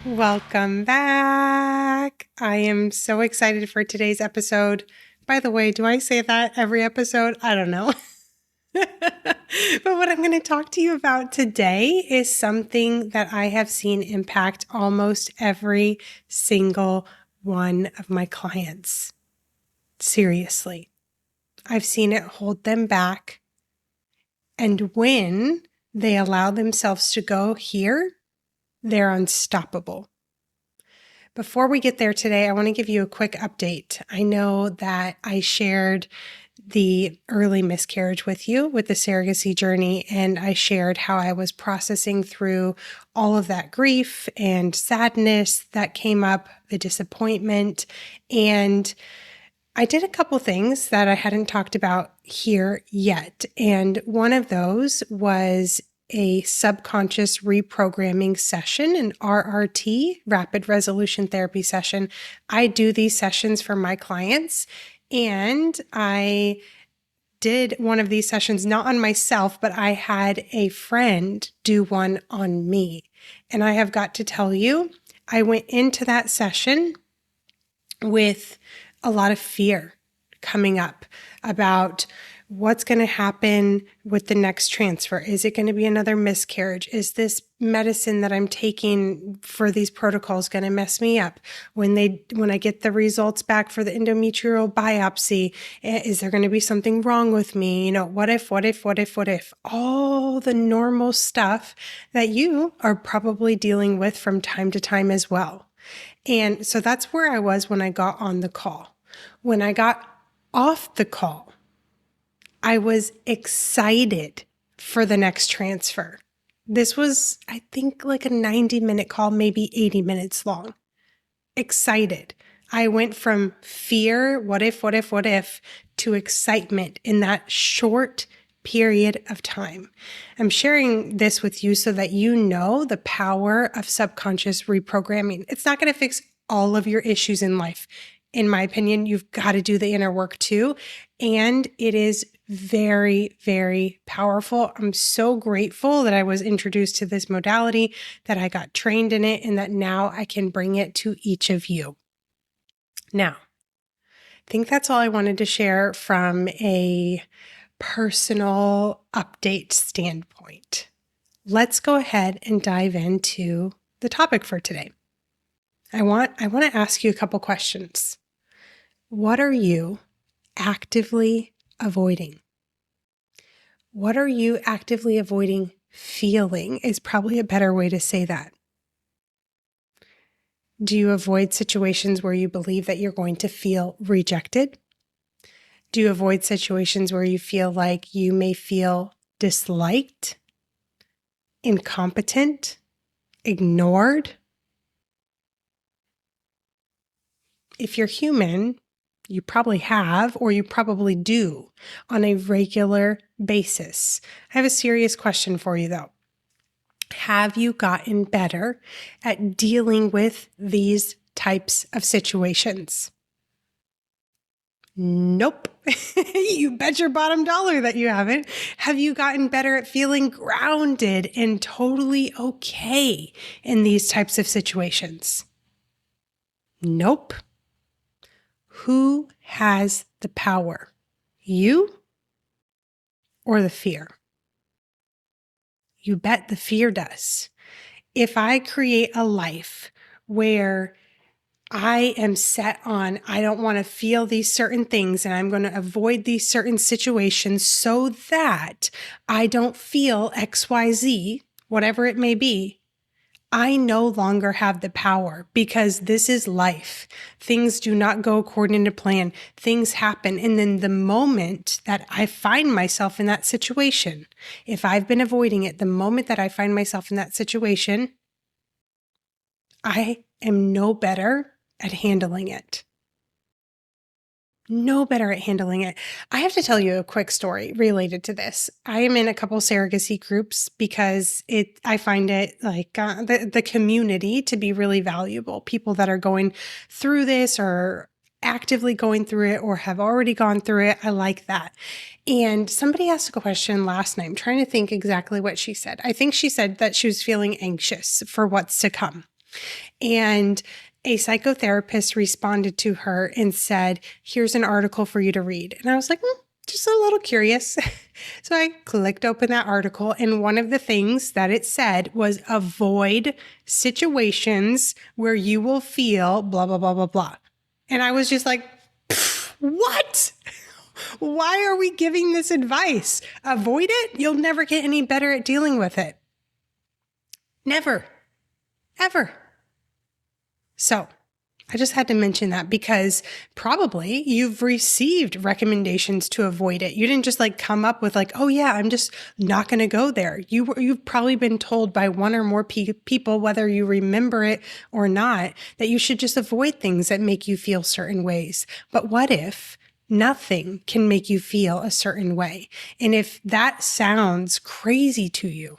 Welcome back. I am so excited for today's episode. By the way, do I say that every episode? I don't know. But what I'm going to talk to you about today is something that I have seen impact almost every single one of my clients. Seriously. I've seen it hold them back. And when they allow themselves to go here, they're unstoppable. Before we get there today, I want to give you a quick update. I know that I shared the early miscarriage with you with the surrogacy journey, and I shared how I was processing through all of that grief and sadness that came up, the disappointment, and I did a couple things that I hadn't talked about here yet. And one of those was a subconscious reprogramming session, an RRT, rapid resolution therapy session. I do these sessions for my clients, and I did one of these sessions not on myself, but I had a friend do one on me. And I have got to tell you, I went into that session with a lot of fear coming up about what's going to happen with the next transfer. Is it going to be another miscarriage? Is this medicine that I'm taking for these protocols going to mess me up? When I get the results back for the endometrial biopsy, is there going to be something wrong with me? What if? All the normal stuff that you are probably dealing with from time to time as well. And so that's where I was when I got on the call. When I got off the call, I was excited for the next transfer. This was, I think, like a 90-minute call, maybe 80 minutes long. Excited. I went from fear, what if, to excitement in that short period of time. I'm sharing this with you so that you know the power of subconscious reprogramming. It's not going to fix all of your issues in life. In my opinion, you've got to do the inner work too. And it is very, very powerful. I'm so grateful that I was introduced to this modality, that I got trained in it, and that now I can bring it to each of you. Now, I think that's all I wanted to share from a personal update standpoint. Let's go ahead and dive into the topic for today. I want to ask you a couple questions. What are you actively avoiding? What are you actively avoiding feeling is probably a better way to say that. Do you avoid situations where you believe that you're going to feel rejected? Do you avoid situations where you feel like you may feel disliked, incompetent, ignored? If you're human, you probably have, or you probably do on a regular basis. I have a serious question for you though. Have you gotten better at dealing with these types of situations? Nope. You bet your bottom dollar that you haven't. Have you gotten better at feeling grounded and totally okay in these types of situations? Nope. Who has the power? You or the fear? You bet the fear does. If I create a life where I am set on, I don't want to feel these certain things and I'm going to avoid these certain situations so that I don't feel XYZ, whatever it may be, I no longer have the power because this is life. Things do not go according to plan. Things happen. And then the moment that I find myself in that situation, if I've been avoiding it, the moment that I find myself in that situation, I am no better at handling it. No better at handling it. I have to tell you a quick story related to this. I am in a couple surrogacy groups because I find it like the community to be really valuable. People that are going through this or actively going through it or have already gone through it. I like that. And somebody asked a question last night. I'm trying to think exactly what she said. I think she said that she was feeling anxious for what's to come. And a psychotherapist responded to her and said, here's an article for you to read. And I was like, just a little curious. So I clicked open that article, and one of the things that it said was avoid situations where you will feel blah, blah, blah, blah, blah. And I was just like, what? Why are we giving this advice? Avoid it? You'll never get any better at dealing with it. Never. Ever. So I just had to mention that because probably you've received recommendations to avoid it. You didn't just come up with oh yeah, I'm just not going to go there. You've probably been told by one or more people, whether you remember it or not, that you should just avoid things that make you feel certain ways. But what if nothing can make you feel a certain way? And if that sounds crazy to you,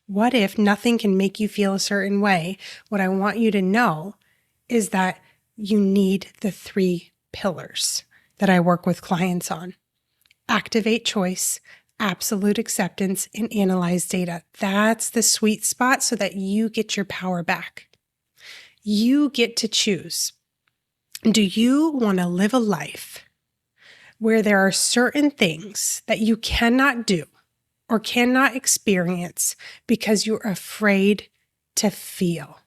what if nothing can make you feel a certain way? What I want you to know is that you need the 3 pillars that I work with clients on: activate choice, absolute acceptance, and analyze data. That's the sweet spot so that you get your power back. You get to choose. Do you want to live a life where there are certain things that you cannot do or cannot experience because you're afraid to feel?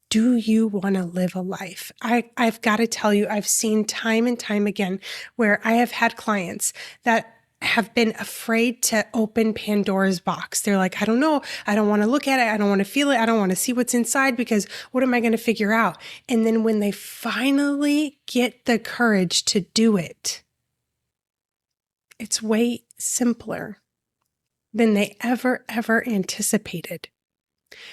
Do you want to live a life? I've got to tell you, I've seen time and time again where I have had clients that have been afraid to open Pandora's box. They're like, I don't know. I don't want to look at it. I don't want to feel it. I don't want to see what's inside because what am I going to figure out? And then when they finally get the courage to do it, it's way simpler than they ever anticipated.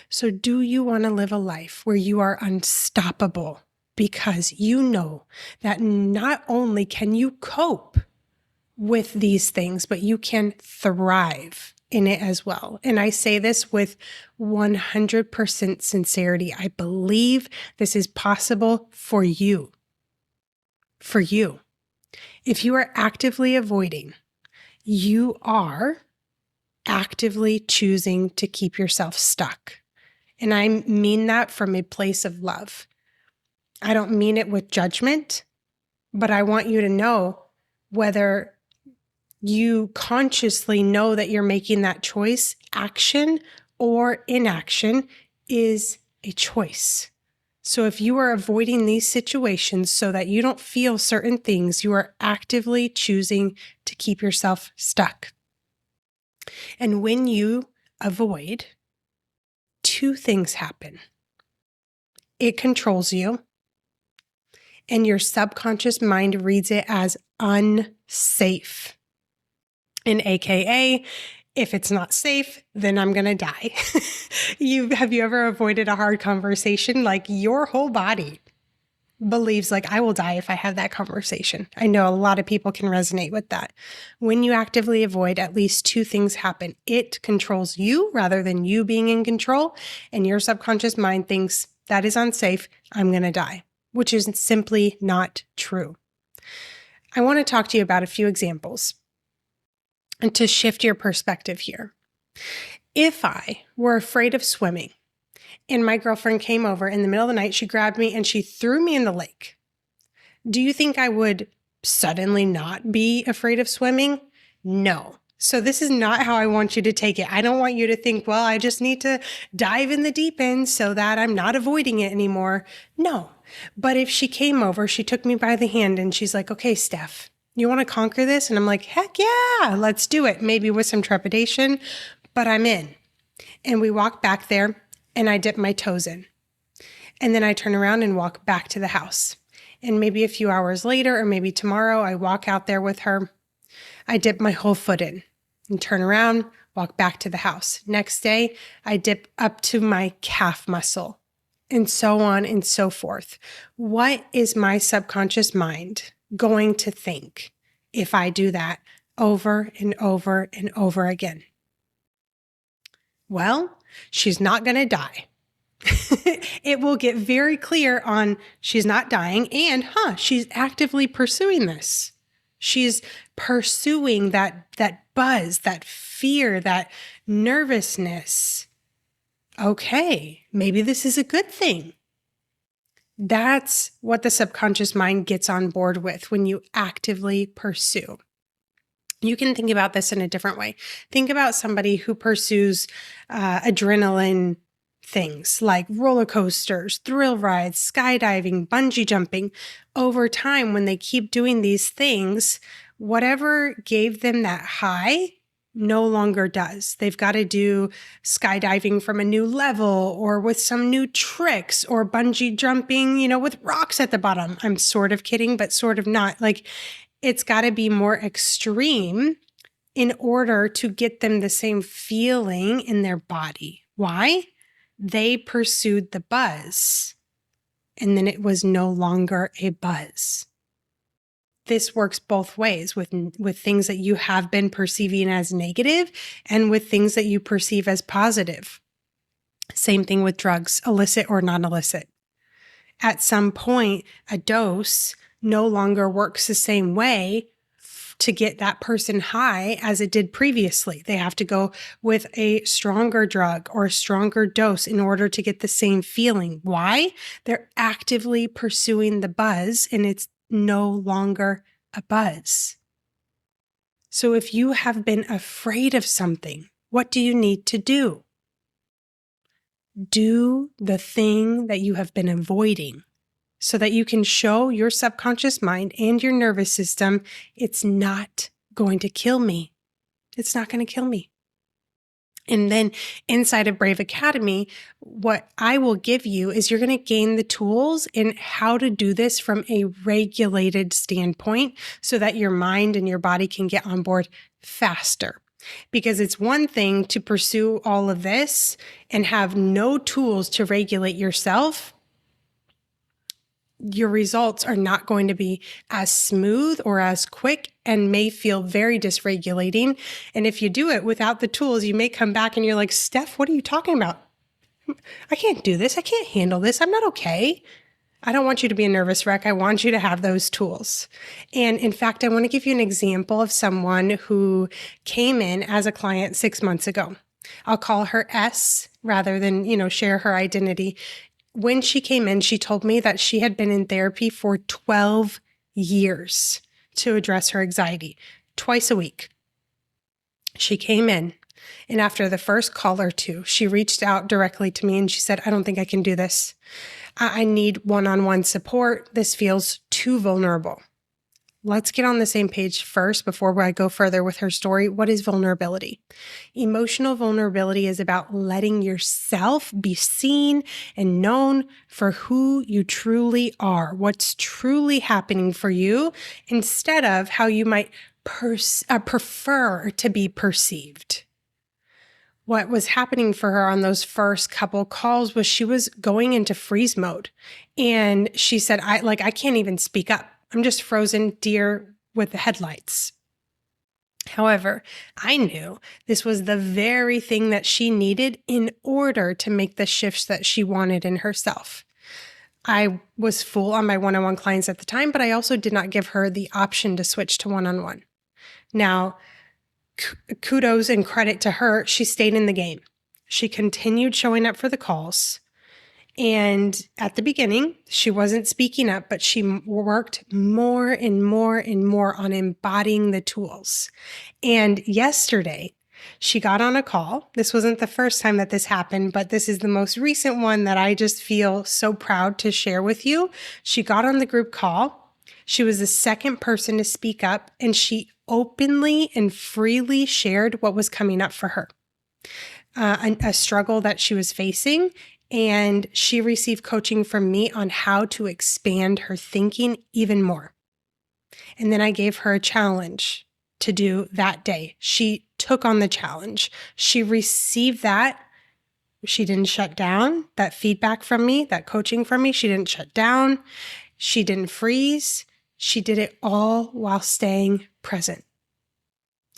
So do you want to live a life where you are unstoppable because you know that not only can you cope with these things, but you can thrive in it as well? And I say this with 100% sincerity. I believe this is possible for you. For you. If you are actively avoiding, you are actively choosing to keep yourself stuck. And I mean that from a place of love. I don't mean it with judgment, but I want you to know whether you consciously know that you're making that choice, action or inaction is a choice. So if you are avoiding these situations so that you don't feel certain things, you are actively choosing to keep yourself stuck. And when you avoid, 2 things happen. It controls you, and your subconscious mind reads it as unsafe. And AKA, if it's not safe, then I'm going to die. Have you ever avoided a hard conversation? Your whole body believes I will die if I have that conversation. I know a lot of people can resonate with that. When you actively avoid, at least 2 things happen. It controls you rather than you being in control. And your subconscious mind thinks that is unsafe. I'm going to die, which is simply not true. I want to talk to you about a few examples and to shift your perspective here. If I were afraid of swimming, and my girlfriend came over in the middle of the night, she grabbed me and she threw me in the lake, do you think I would suddenly not be afraid of swimming? No. So this is not how I want you to take it. I don't want you to think, well, I just need to dive in the deep end so that I'm not avoiding it anymore. No. But if she came over, she took me by the hand and she's like, okay, Steph, you want to conquer this? And I'm like, heck yeah, let's do it. Maybe with some trepidation, but I'm in. And we walk back there. And I dip my toes in. And then I turn around and walk back to the house. And maybe a few hours later, or maybe tomorrow, I walk out there with her. I dip my whole foot in and turn around, walk back to the house. Next day, I dip up to my calf muscle and so on and so forth. What is my subconscious mind going to think if I do that over and over and over again? Well, she's not going to die. It will get very clear on she's not dying and, she's actively pursuing this. She's pursuing that buzz, that fear, that nervousness okay, maybe this is a good thing. That's what the subconscious mind gets on board with when you actively pursue. You can think about this in a different way. Think about somebody who pursues adrenaline things like roller coasters, thrill rides, skydiving, bungee jumping. Over time, when they keep doing these things, whatever gave them that high no longer does. They've got to do skydiving from a new level or with some new tricks or bungee jumping, with rocks at the bottom. I'm sort of kidding, but sort of not. Like, it's got to be more extreme in order to get them the same feeling in their body. Why? They pursued the buzz, and then it was no longer a buzz. This works both ways with things that you have been perceiving as negative and with things that you perceive as positive. Same thing with drugs, illicit or non-illicit. At some point, a dose no longer works the same way to get that person high as it did previously. They have to go with a stronger drug or a stronger dose in order to get the same feeling. Why? They're actively pursuing the buzz, and it's no longer a buzz. So if you have been afraid of something, what do you need to do? Do the thing that you have been avoiding so that you can show your subconscious mind and your nervous system, it's not going to kill me. It's not going to kill me. And then inside of Brave Academy, what I will give you is you're going to gain the tools in how to do this from a regulated standpoint so that your mind and your body can get on board faster. Because it's one thing to pursue all of this and have no tools to regulate yourself. Your results are not going to be as smooth or as quick and may feel very dysregulating. And if you do it without the tools, you may come back and you're like, Steph, what are you talking about? I can't do this. I can't handle this. I'm not okay. I don't want you to be a nervous wreck. I want you to have those tools. And in fact, I want to give you an example of someone who came in as a client 6 months ago. I'll call her S rather than, share her identity. When she came in, she told me that she had been in therapy for 12 years to address her anxiety, twice a week. She came in, and after the first call or two, she reached out directly to me and she said, I don't think I can do this. I need one-on-one support. This feels too vulnerable. Let's get on the same page first before I go further with her story. What is vulnerability? Emotional vulnerability is about letting yourself be seen and known for who you truly are, what's truly happening for you, instead of how you might prefer to be perceived. What was happening for her on those first couple calls was she was going into freeze mode. And she said, I can't even speak up. I'm just frozen deer with the headlights. However, I knew this was the very thing that she needed in order to make the shifts that she wanted in herself. I was full on my one-on-one clients at the time, but I also did not give her the option to switch to one-on-one. Now, kudos and credit to her, she stayed in the game. She continued showing up for the calls. And at the beginning, she wasn't speaking up, but she worked more and more and more on embodying the tools. And yesterday, she got on a call. This wasn't the first time that this happened, but this is the most recent one that I just feel so proud to share with you. She got on the group call. She was the second person to speak up, and she openly and freely shared what was coming up for her, a struggle that she was facing. And she received coaching from me on how to expand her thinking even more. And then I gave her a challenge to do that day. She took on the challenge. She received that. She didn't shut down. That feedback from me, that coaching from me, she didn't shut down. She didn't freeze. She did it all while staying present.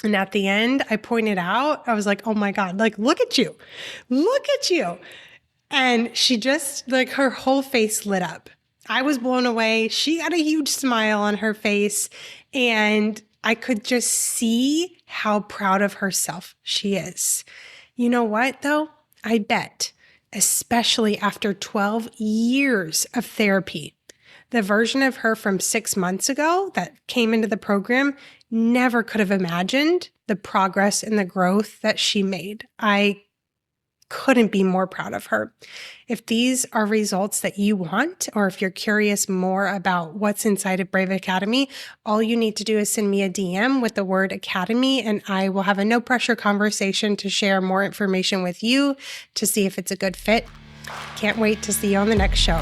And at the end, I pointed out, I was like, oh my God, look at you. Look at you. And she just, her whole face lit up. I was blown away. She had a huge smile on her face, and I could just see how proud of herself she is. You know what, though? I bet especially after 12 years of therapy. The version of her from 6 months ago that came into the program never could have imagined the progress and the growth that she made. I couldn't be more proud of her. If these are results that you want, or if you're curious more about what's inside of Brave Academy, all you need to do is send me a DM with the word Academy, and I will have a no pressure conversation to share more information with you to see if it's a good fit. Can't wait to see you on the next show.